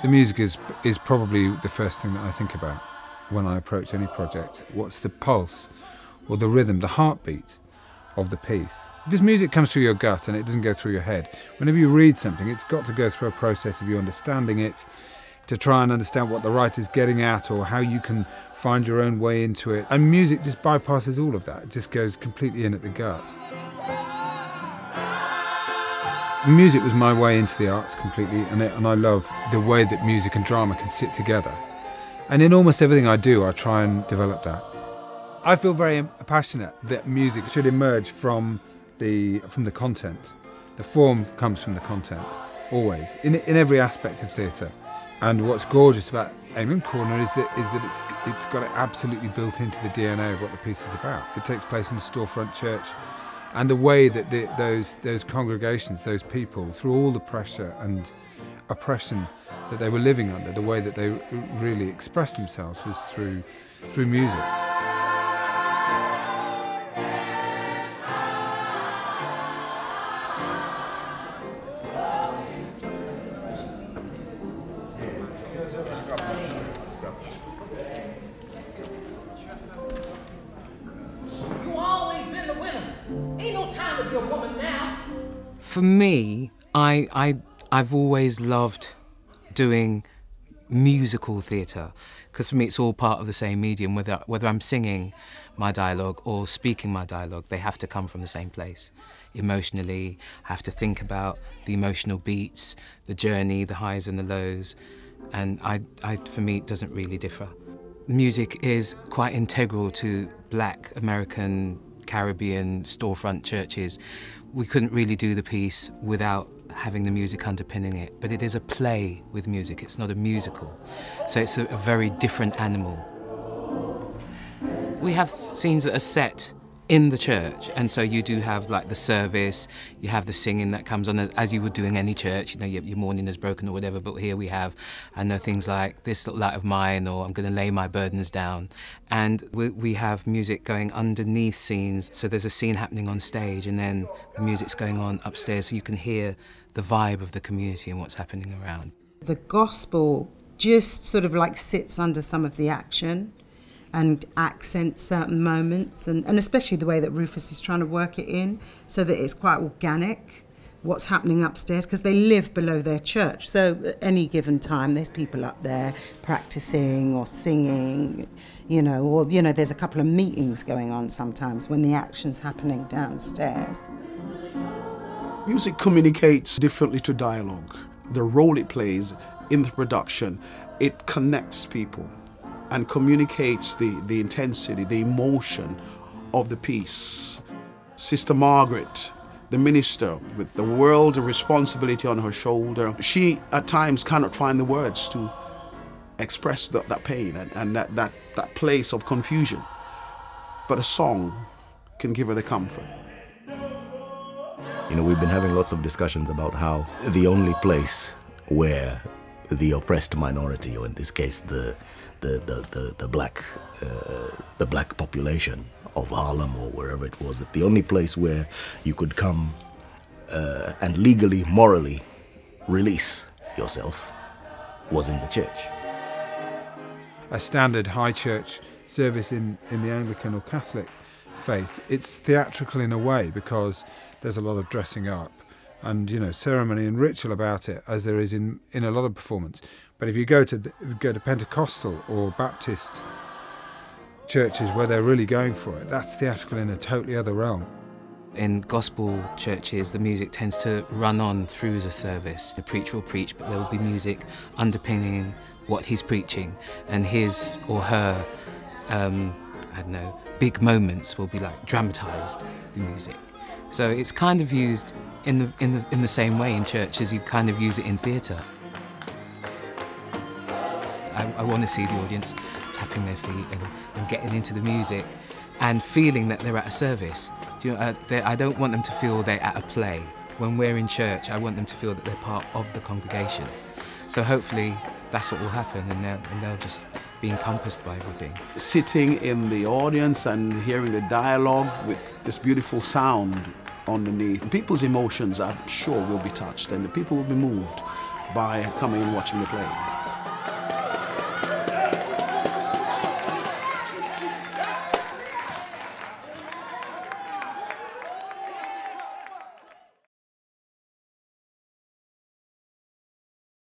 The music is probably the first thing that I think about when I approach any project. What's the pulse or the rhythm, the heartbeat of the piece? Because music comes through your gut and it doesn't go through your head. Whenever you read something, it's got to go through a process of you understanding it, to try and understand what the writer's getting at or how you can find your own way into it. And music just bypasses all of that. It just goes completely in at the gut. Music was my way into the arts completely, and I love the way that music and drama can sit together. And in almost everything I do, I try and develop that. I feel very passionate that music should emerge from the content. The form comes from the content, always, in every aspect of theatre. And what's gorgeous about Amen Corner is that it's got it absolutely built into the DNA of what the piece is about. It takes place in a storefront church. And the way that those congregations, those people, through all the pressure and oppression that they were living under, the way that they really expressed themselves was through music. For me, I've always loved doing musical theatre, because for me it's all part of the same medium. Whether I'm singing my dialogue or speaking my dialogue, they have to come from the same place. Emotionally, I have to think about the emotional beats, the journey, the highs and the lows, and for me it doesn't really differ. Music is quite integral to Black American Caribbean storefront churches. We couldn't really do the piece without having the music underpinning it, but it is a play with music, it's not a musical. So it's a very different animal. We have scenes that are set in the church, and so you do have like the service, you have the singing that comes on as you would do in any church, you know, your morning is broken or whatever, but here we have, I know, things like This Little Light of Mine or I'm going to lay my burdens down. And we have music going underneath scenes, so there's a scene happening on stage and then the music's going on upstairs so you can hear the vibe of the community and what's happening around. The gospel just sort of like sits under some of the action and accents certain moments, and especially the way that Rufus is trying to work it in so that it's quite organic, what's happening upstairs, because they live below their church. So at any given time, there's people up there practicing or singing, or there's a couple of meetings going on sometimes when the action's happening downstairs. Music communicates differently to dialogue. The role it plays in the production, it connects people and communicates the intensity, the emotion of the piece. Sister Margaret, the minister, with the world of responsibility on her shoulder, she at times cannot find the words to express that pain and that place of confusion. But a song can give her the comfort. We've been having lots of discussions about how the only place where the oppressed minority, or in this case the black population of Harlem or wherever it was, that the only place where you could come and legally, morally release yourself was in the church. A standard high church service in the Anglican or Catholic faith, it's theatrical in a way because there's a lot of dressing up and ceremony and ritual about it, as there is in a lot of performance. But if you go to Pentecostal or Baptist churches where they're really going for it, that's theatrical in a totally other realm. In gospel churches, the music tends to run on through the service. The preacher will preach, but there will be music underpinning what he's preaching, and his or her, big moments will be like dramatised, the music. So it's kind of used in the same way in church as you kind of use it in theatre. I want to see the audience tapping their feet and getting into the music and feeling that they're at a service. I don't want them to feel they're at a play. When we're in church, I want them to feel that they're part of the congregation. So hopefully that's what will happen, and they'll just be encompassed by everything. Sitting in the audience and hearing the dialogue with this beautiful sound underneath, people's emotions, I'm sure, will be touched, and the people will be moved by coming and watching the play.